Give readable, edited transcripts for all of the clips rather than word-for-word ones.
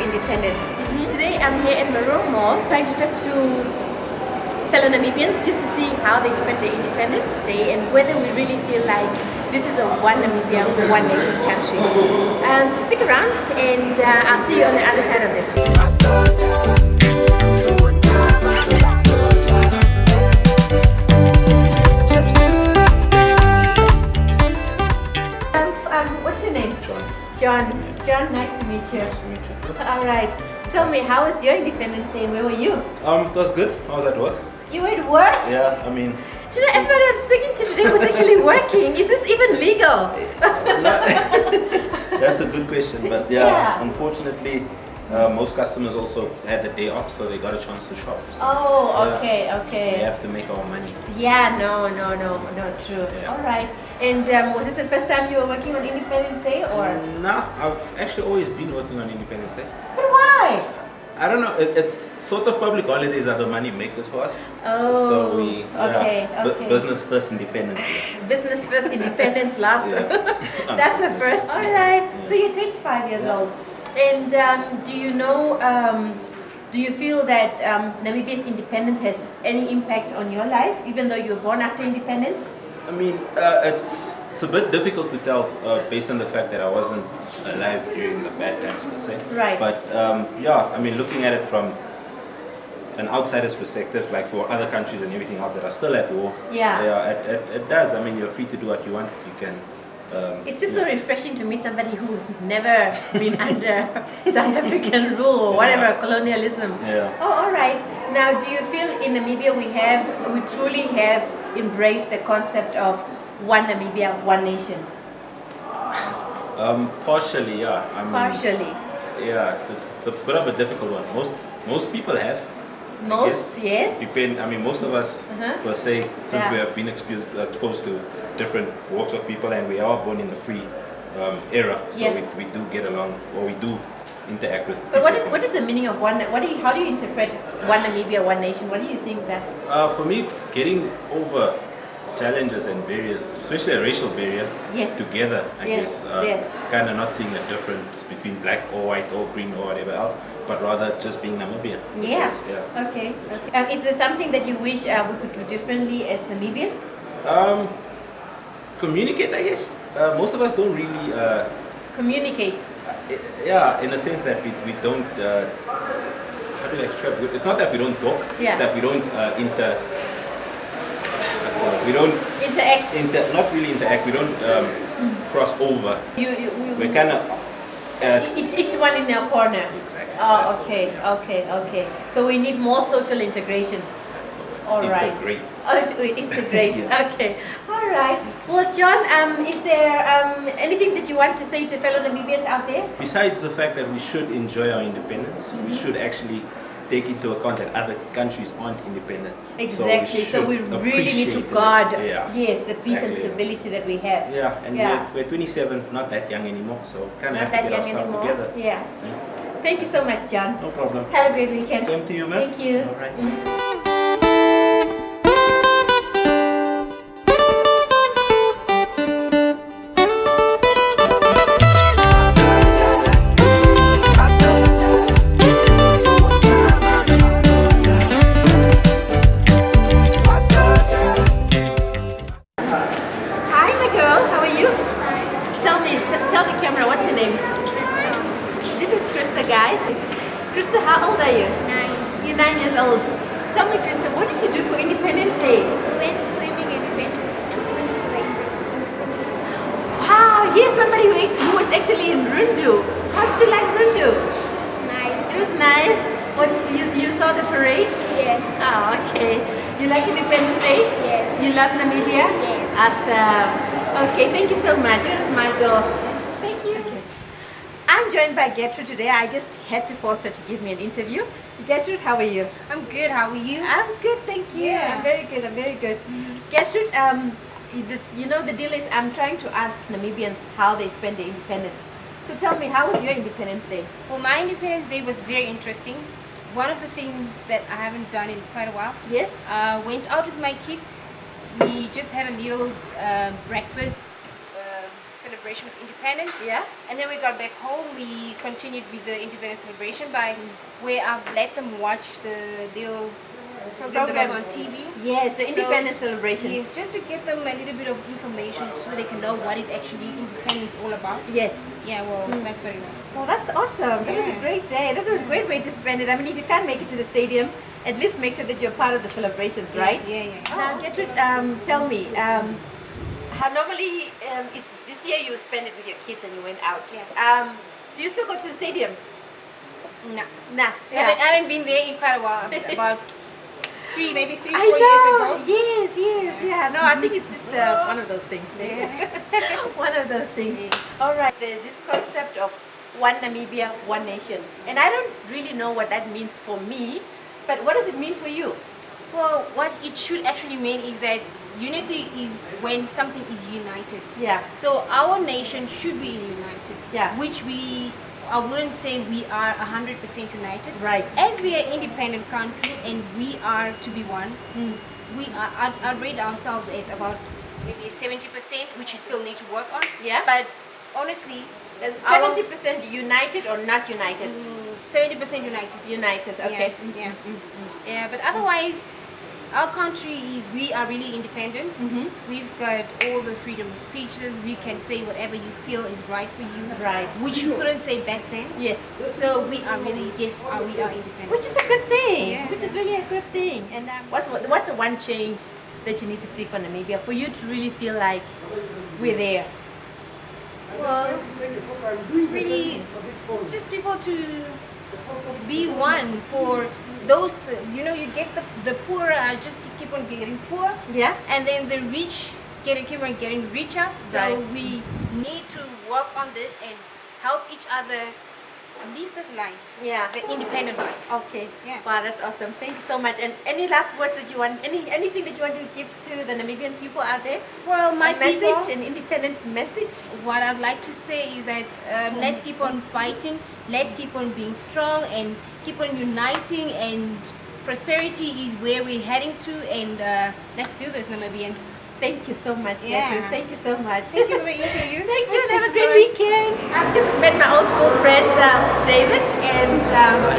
independence. Today I'm here in Maroon Mall trying to talk to fellow Namibians just to see how they spend their Independence Day and whether we really feel like this is a one Namibia, one nation country. So stick around and I'll see you on the other side of this. What's your name? John. John, nice to meet you. Nice to meet you. All right. Tell me, how was your Independence Day? Where were you? It was good. I was at work. You were at work? Yeah, I mean... Do you know, everybody I'm speaking to today was actually working. Is this even legal? That's a good question, but yeah. Unfortunately, most customers also had the day off, so they got a chance to shop. So, oh, okay, okay. We have to make our money. Yeah, no, true. Yeah. All right. And was this the first time you were working on Independence Day, or? No, I've actually always been working on Independence Day. But why? I don't know. It's sort of public holidays are the money makers for us. Oh, so we okay. Business first, independence last. Business first, independence last. Yeah. That's a first. All right. So you're 25 years old. And do you know, do you feel that Namibia's independence has any impact on your life, even though you were born after independence? I mean, it's a bit difficult to tell based on the fact that I wasn't alive during the bad times, per se. Right. But yeah, I mean, looking at it from an outsider's perspective, like for other countries and everything else that are still at war, yeah, it does. I mean, you're free to do what you want. You can. It's just so refreshing to meet somebody who's never been under South African rule or whatever, colonialism. Yeah. Oh, all right. Now, do you feel in Namibia we truly have embraced the concept of one Namibia, one nation? Partially, yeah. I mean, partially. Yeah, it's a bit of a difficult one. Most people have. Most, yes. I mean, most of us, per se, since we have been exposed to different walks of people, and we are born in the free era, so we do get along, or we do interact with. But what is the meaning of one? How do you interpret one Namibia, one nation? What do you think that? For me, it's getting over challenges and barriers, especially a racial barrier, together. I guess. Kind of not seeing the difference between black or white or green or whatever else, but rather just being Namibian. Yeah. Okay. Is there something that you wish we could do differently as Namibians? Communicate, I guess. Most of us don't really communicate. Yeah, in a sense that we don't. How do I describe it? It's not that we don't talk. Yeah. It's that we don't we don't interact. Not really interact. We don't cross over. We're kind of each one in their corner. Exactly. Oh, okay. So we need more social integration. All right. Integrate. Integrate. Okay. All right. Well, John, is there anything that you want to say to fellow Namibians out there? Besides the fact that we should enjoy our independence, we should actually take into account that other countries aren't independent. Exactly. So we really need to guard, the peace and stability that we have. Yeah, and we're 27, not that young anymore, so kind of have to get our stuff together. Yeah. Thank you so much, John. No problem. Have a great weekend. Same to you, man. Thank you. All right. Tell the camera, what's your name? This is Krista, guys. Krista, how old are you? 9. You're 9 years old. Tell me, Krista, what did you do for Independence Day? We went swimming and we went to Independence Day. Wow, here's somebody who was actually in Rundu. How did you like Rundu? It was nice. It was nice. What, you saw the parade? Yes. Oh, okay. You like Independence Day? Yes. You love Namibia? Yes. Awesome. Okay, thank you so much. You're a smart girl. Thank you. Okay. I'm joined by Gertrude today. I just had to force her to give me an interview. Gertrude, how are you? I'm good. How are you? I'm good, thank you. Yeah. I'm very good. Gertrude, you know the deal is I'm trying to ask Namibians how they spend their independence. So tell me, how was your Independence Day? Well, my Independence Day was very interesting. One of the things that I haven't done in quite a while. Yes. Went out with my kids. We just had a little breakfast celebration celebration of independence. Yeah. And then we got back home. We continued with the independence celebration by where I've let them watch the little program that was on TV. Yes, the independence celebration. Yes, just to get them a little bit of information so they can know what is actually independence all about. Yes. Yeah, well, that's very nice. Well, that's awesome. That was a great day. This was a great way to spend it. I mean, if you can't make it to the stadium, at least make sure that you're part of the celebrations, right? Yeah. Now, Gertrude, tell me, how normally this year you spent it with your kids and you went out. Yeah. Do you still go to the stadiums? Nah. Nah. I haven't been there in quite a while. About 4 years ago. Yes. Yeah. No, I think it's just one of those things. Yeah. One of those things. Yes. All right. There's this concept of one Namibia, one nation, and I don't really know what that means for me. But what does it mean for you? Well, what it should actually mean is that unity is when something is united. Yeah. So our nation should be united. Yeah. Which I wouldn't say we are 100% united. Right. As we are an independent country and we are to be one, we are, I'd rate ourselves at about maybe 70%, which we still need to work on. Yeah. But honestly, 70% united or not united? 70% united. United, okay. Yeah, but otherwise, our country we are really independent. We've got all the freedom of speeches. We can say whatever you feel is right for you. Right. Which you couldn't say back then. Yes. So we are really, we are independent. Which is a good thing. Yeah. Which is really a good thing. And what's the one change that you need to see for Namibia for you to really feel like we're there? Well, really, it's just people to be one. For those, you get the poor just keep on getting poor. Yeah. And then the rich keep on getting richer. So Right. we need to work on this and help each other live this life. Yeah. The independent life. Okay. Yeah. Wow, that's awesome. Thank you so much. And any last words that you want? Anything that you want to give to the Namibian people out there? Well, my message, an independence message. What I'd like to say is that let's keep on fighting. Let's keep on being strong and keep on uniting. And prosperity is where we're heading to. And let's do this, Namibians. Thank you so much, Yeah. Gertrude. Thank you so much. Thank you for the interview. Thank you and have a great weekend. I've just met my old school friends, David and Simon.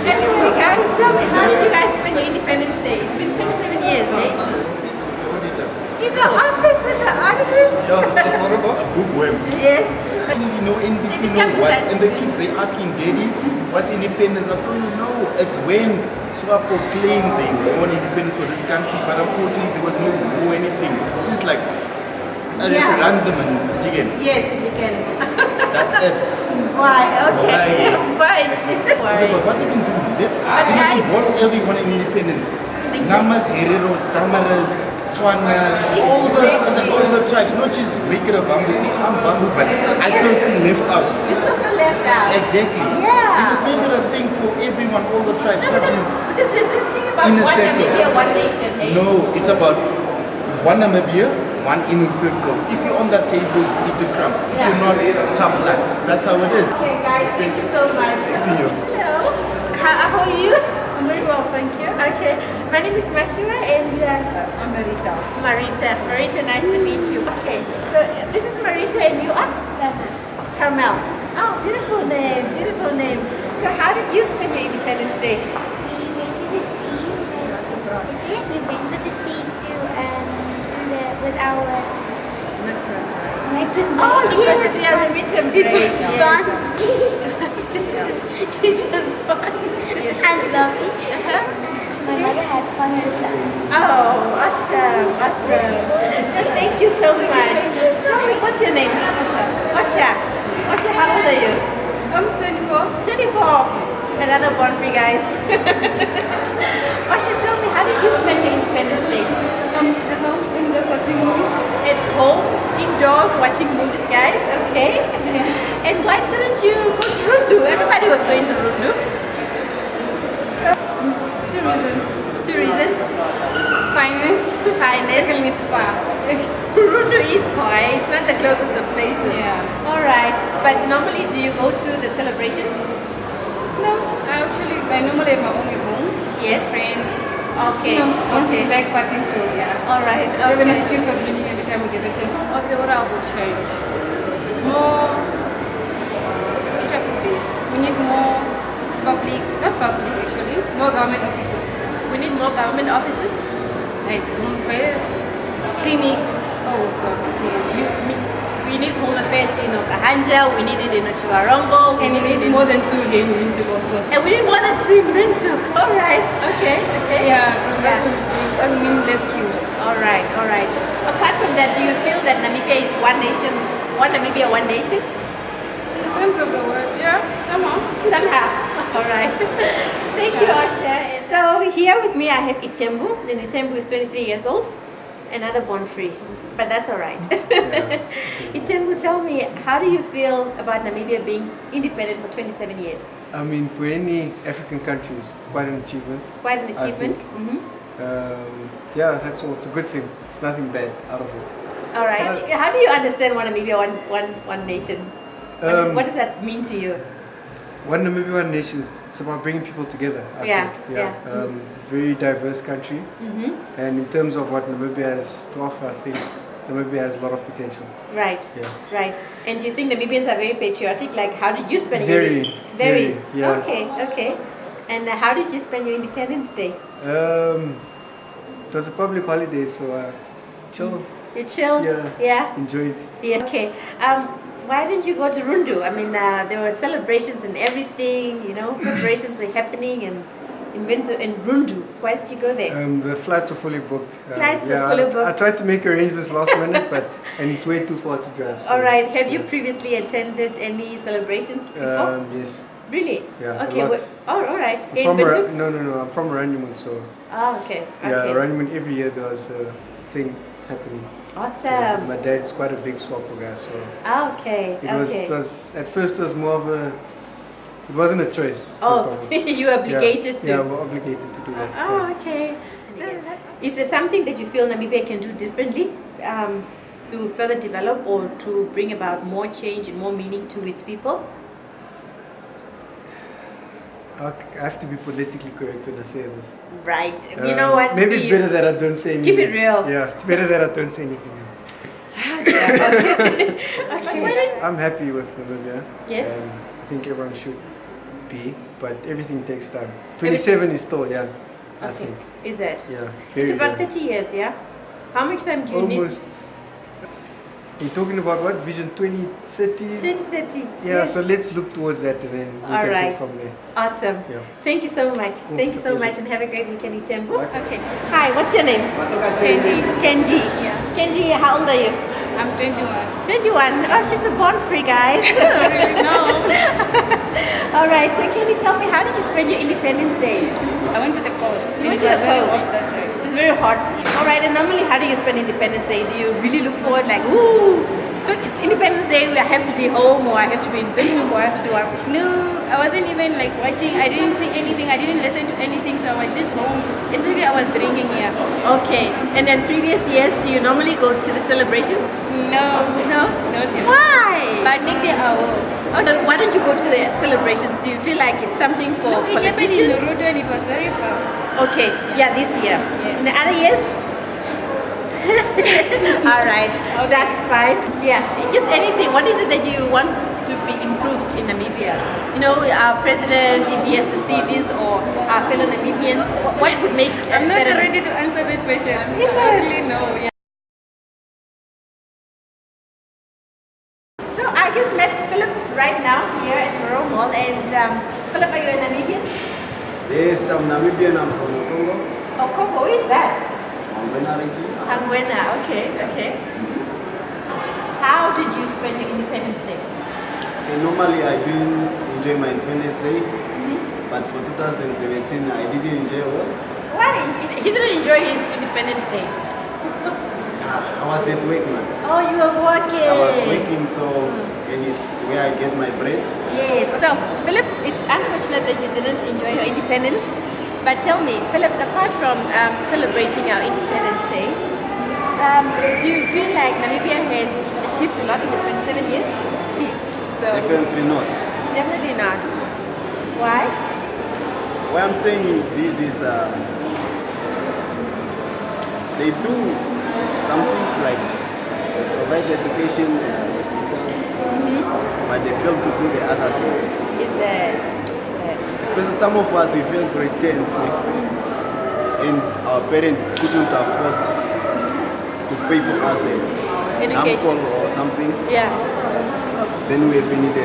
Anyway, guys, tell me, how did you guys spend your Independence Day? It's been 27 years, eh? In the office with the auditors? Yeah, that's what about a bookworm. Yes. No NBC, no what, and the kids they asking daddy, what's independence? I told you no, it's when SWAPO claimed they won independence for this country, but unfortunately there was no war or anything. It's just like a referendum and chicken. Yes, chicken. That's it. Why? Okay. Why? But what they can do, they must involve everyone in independence. Namas, Hereros, Tamaras, Tswanas, all the tribes, not just Baker of Bambu. I'm Bambu, but I still feel left out. You still feel left out? Exactly. Yeah. You just make it a thing for everyone, all the tribes, not just because there's this thing about inner one circle. Namibia, one nation, eh? No, it's about one Namibia, one inner circle. If you're on that table, eat the crumbs. If you're not, tough luck. That's how it is. Okay, guys, thank you so much. See you. Hello. How are you? I'm very well, thank you. Okay, my name is Matjiua and I'm Marita. Marita, nice to meet you. Okay, so this is Marita and you are? Carmel. Oh, beautiful name, beautiful name. So how did you spend your Independence Day? We went to the sea with our midterm Oh break. yes, yeah, the midterm break. It was fun It was fun. and lovely. My mother had fun herself. Oh, awesome. Thank you so much. Tell me, what's your name? Osha, how old are you? I'm 24. 24. Another born free, guys. Osha, tell me, how did you spend your Independence Day? At home, indoors watching movies. At home, indoors, watching movies, guys. Okay. And why didn't you go to Rundu? Everybody was going to Rundu. Two reasons. Finance. Finance. It's far. Rundu is far. It's not the closest of places. Yeah. All right. But normally, do you go to the celebrations? No, I normally have my own at home. Yes. Friends. Okay. Don't Okay. feel like partying, so yeah. All right. I have an Okay. excuse for drinking every time. time we get the chance. Okay, what I would change? More. How should I put this? We need more not public actually, more government offices. We need more government offices? Like home affairs, clinics, all stuff. We need home affairs in Okahanja, we need it in Chiwarongo, and we need more than 2 here in Windhoek also. And we need more than 2 in Windhoek. Alright, okay. Yeah, because that will mean less queues. Alright. Apart from that, do you feel that Namibia is one nation, one Namibia, one nation? In the sense of the word, yeah, somehow. Alright. Thank you, Asha. So here with me I have Itembu, and Itembu is 23 years old, another born free. But that's all right. Itembu, tell me, how do you feel about Namibia being independent for 27 years? I mean, for any African country, it's quite an achievement. Quite an achievement. Yeah, that's all. It's a good thing. It's nothing bad out of it. All right. How do you understand one Namibia, one nation? What does that mean to you? One Namibia, one nation. It's about bringing people together. I think. Very diverse country, and in terms of what Namibia has to offer, I think Namibia has a lot of potential. Right. Yeah. Right. And do you think Namibians are very patriotic? Like, how did you spend Very. Yeah. Okay. And how did you spend your Independence Day? It was a public holiday, so chilled. You chilled? Yeah. Enjoyed. Yeah. Okay. Why didn't you go to Rundu? I mean, there were celebrations and everything. You know, preparations were happening and. In Rundu. Why did you go there? The flights were fully booked. Flights were fully booked. I tried to make arrangements last minute, and it's way too far to drive. So, all right. Have you previously attended any celebrations before? Yes. Really? Yeah. Okay. All right. No. I'm from Ranimun, so. Oh, okay. Yeah, Ranimun. Every year there was a thing happening. Awesome. My dad's quite a big Swapo guy, so. Okay. It was at first it was more of a. It wasn't a choice. You were obligated to. Yeah, we're obligated to do that. Oh, okay. Is there something that you feel Namibia can do differently to further develop or to bring about more change and more meaning to its people? I have to be politically correct when I say this. Right. You know what? Maybe it's better that I don't say anything. Keep it real. Yeah, it's better that I don't say anything. Okay. I'm happy with Namibia. Yes. I think everyone should be, but everything takes time. 27 is still young, I think. Is it? Yeah. It's about 30 years, yeah? How much time do you need? Almost. You're talking about what? Vision 2030? 2030. Yeah, yes. So let's look towards that and then we can take from there. Awesome. Yeah. Thank you so much. Thank you so much and have a great weekend, Itembu. Okay. Hi, what's your name? Kendi. Yeah. Kendi, how old are you? I'm 21. 21. Oh, she's a born free, guys. Really? No. All right. So can you tell me, how did you spend your Independence Day? I went to the coast. You went to the coast. That side. It was very hot. All right. And normally, how do you spend Independence Day? Do you really look forward, like, ooh, so it's Independence Day, I have to be home, or I have to be in Windhoek, or I have to do what? No, I wasn't even like watching. I didn't see anything. I didn't listen to anything. So I was just home. Especially I was drinking here. Okay. And then previous years, do you normally go to the celebrations? No. Why? But next year I will. Okay. Why don't you go to the celebrations? Do you feel like it's something for politicians? It happened in Rudo and it was very fun. Okay. Yeah, this year. Yes. In the other years? All right, that's fine. Yeah, just anything. What is it that you want to be improved in Namibia? You know, our president, if he has to see this, or our fellow Namibians, what would make us I'm not better? ready to answer that question. Yes, I don't really know. Yeah. So I just met Phillips right now here at Moro Mall, and Philip, are you a Namibian? Yes, I'm Namibian. I'm from Congo. Oh, Congo, where is that? Angwena. Okay. How did you spend your Independence Day? Normally I do enjoy my Independence Day, but for 2017 I didn't enjoy well. Why? He didn't enjoy his Independence Day. I was at work, man. Oh, you were working. I was working, so and it's where I get my bread. Yes. So, Phillips, it's unfortunate that you didn't enjoy your independence. But tell me, Phillips, apart from celebrating our Independence Day, do you feel like Namibia has achieved a lot in the 27 years? So, Definitely not. Definitely not. Why? Why I'm saying this is they do some things like provide education, hospitals, but they fail to do the other things. Is that? Especially some of us, we fail grade 10s, and our parents couldn't afford to pay for us the Education or something. Yeah. Then we have been in the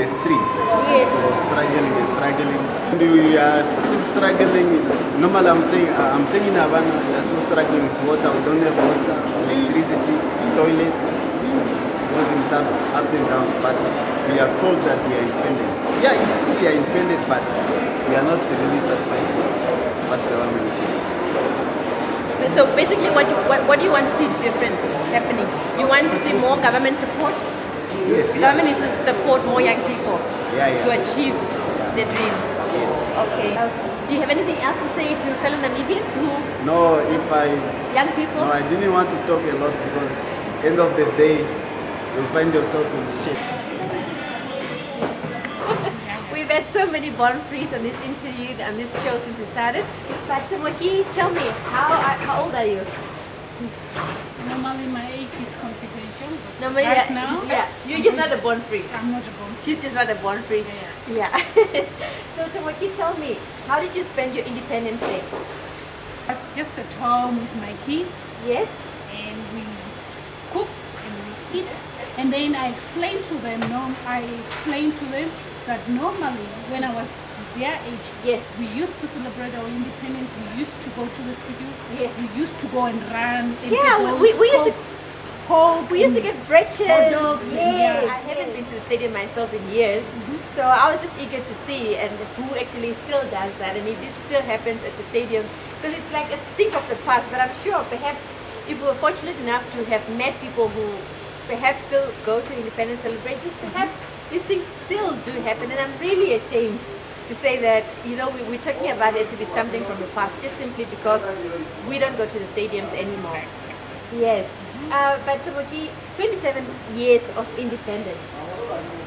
street. Yes. So struggling and struggling. And we are still struggling. Normally I'm staying in Havana, we are still struggling with water. We don't have water, electricity, toilets. All things have ups and downs, but we are told that we are independent. Yeah, it's true we are independent, but we are not really satisfied with what government. So basically, what do you want to see different happening? You want to see more government support? Yes. The government needs to support more young people to achieve their dreams. Yes. Okay. Do you have anything else to say to fellow Namibians who? No, young people? No, I didn't want to talk a lot because end of the day, you'll find yourself in shit. We've had so many born-frees on this interview and this show since we started. But Tamaki, tell me, how old are you? Normally my age is confidential. No, right now, yeah, you're just not a born-free. I'm not a born. She's just not a born-free. Yeah. So Tamaki, tell me, how did you spend your Independence Day? I was just at home with my kids. Yes. And we cooked and we eat. And then I explained to them. That normally when I was their age, yes, we used to celebrate our independence. We used to go to the studio. Yes. We used to go and run. And we used to get breakfast. Dogs. Yes. I haven't been to the stadium myself in years, so I was just eager to see and who actually still does that, and if this still happens at the stadiums, because it's like a think of the past. But I'm sure perhaps if we were fortunate enough to have met people who perhaps still go to independence celebrations, perhaps these things still do happen, and I'm really ashamed to say that, you know, we're talking about it as if it's something from the past, just simply because we don't go to the stadiums anymore. Yes. But Tamaki, 27 years of independence.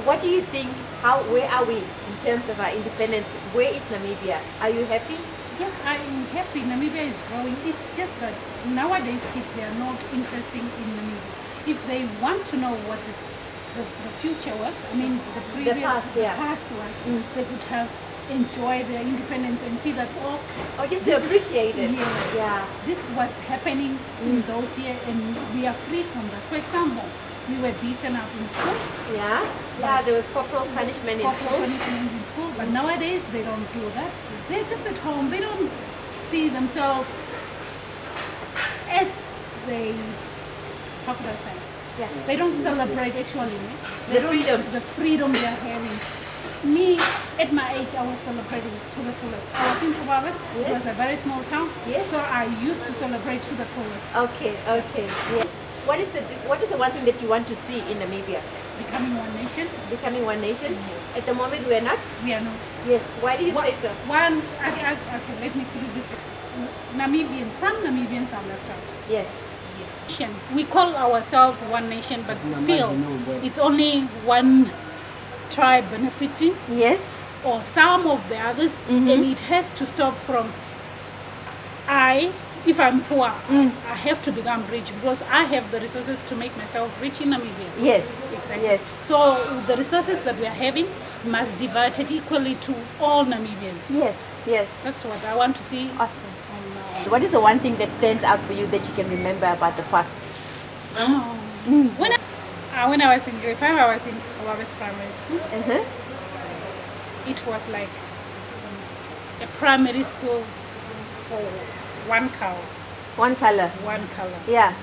What do you think, where are we in terms of our independence? Where is Namibia? Are you happy? Yes, I'm happy. Namibia is growing. It's just that nowadays kids, they are not interested in Namibia. If they want to know what the future was, I mean the past was, they could have enjoyed their independence and see that, just to appreciate it. Yes, yeah, this was happening in those years, and we are free from that. For example, we were beaten up in school. Yeah, there was corporal punishment in school. But nowadays they don't do that. They're just at home. They don't see themselves as how could I say? Yeah. They don't celebrate actually the freedom they are having. Me, at my age, I was celebrating to the fullest. I was in Province. It was a very small town. Yes. So I used to celebrate to the fullest. Okay. Yeah. What is the one thing that you want to see in Namibia? Becoming one nation. Becoming one nation? Yes. At the moment we are not? We are not. Yes. Why do you say so? Okay, let me put it this way. Some Namibians are left out. Yes. We call ourselves one nation, but still, it's only one tribe benefiting. Yes. Or some of the others, and it has to stop from if I'm poor, I have to become rich because I have the resources to make myself rich in Namibia. Yes. Exactly. Yes. So the resources that we are having must divide it equally to all Namibians. Yes. That's what I want to see. Awesome. What is the one thing that stands out for you that you can remember about the past? When I was in grade 5, I was in Province Primary School. It was like a primary school for one color. One color. Yeah.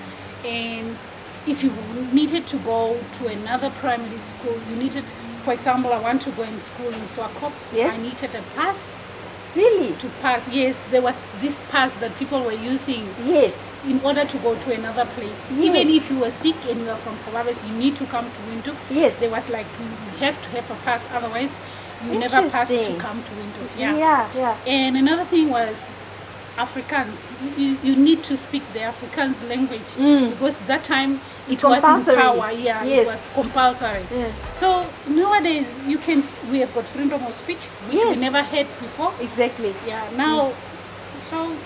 And if you needed to go to another primary school, you needed, for example, I want to go in school in Swakop. Yes. I needed a pass. Really? To pass, yes. There was this pass that people were using. Yes. In order to go to another place. Yes. Even if you were sick and you are from Province, you need to come to Windhoek. Yes. There was like, you have to have a pass, otherwise you never pass to come to Windhoek. Yeah. And another thing was Afrikaans. You need to speak the Afrikaans language because that time it was in power. Yeah, yes. It was compulsory. Yes. So nowadays we have got freedom of speech, which we never had before. Exactly. Yeah. Now, so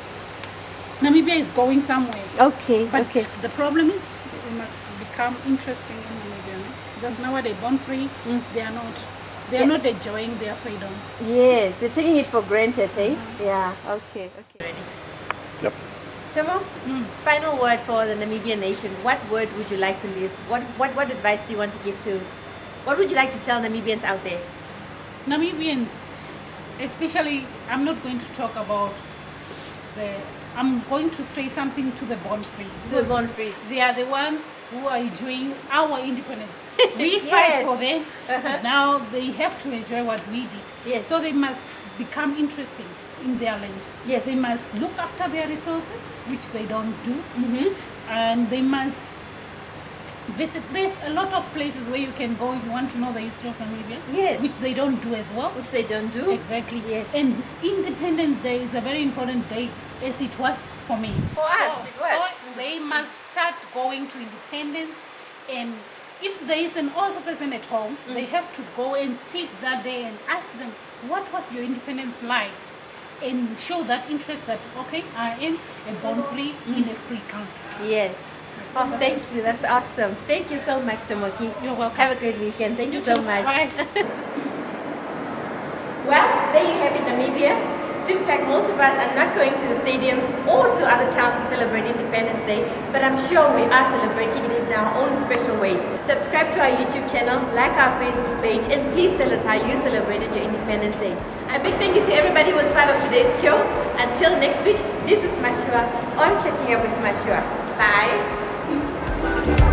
Namibia is going somewhere. Okay. But the problem is we must become interesting in Namibia, no? Because nowadays born free, they are not enjoying their freedom. Yes, they're taking it for granted, hey? Yeah, okay. Ready? Yep. Tomo, final word for the Namibian nation. What word would you like to leave? What advice do you want to give to, what would you like to tell Namibians out there? Namibians, especially, I'm not going to talk about I'm going to say something to the born free. To the born free. They are the ones who are enjoying our independence. We fight for them, but now they have to enjoy what we did. Yes. So they must become interesting in their land. Yes. They must look after their resources, which they don't do. And they must visit. There's a lot of places where you can go if you want to know the history of Namibia. Yes. Which they don't do as well. Which they don't do. Exactly. Yes. And Independence Day is a very important day, as it was for me. For us, it was. So they must start going to independence, and if there is an older person at home, they have to go and sit that day and ask them, what was your independence like? And show that interest that, okay, I am a born free in a free country. Yes. Oh, thank you. That's awesome. Thank you so much, Tomoki. You're welcome. Have a great weekend. Thank you so much. Bye. Well, there you have it, Namibia. Seems like most of us are not going to the stadiums or to other towns to celebrate Independence Day, but I'm sure we are celebrating it in our own special ways. Subscribe to our YouTube channel, like our Facebook page, and please tell us how you celebrated your Independence Day. A big thank you to everybody who was part of today's show. Until next week, this is Matjiua on Chatting Up with Matjiua. Bye.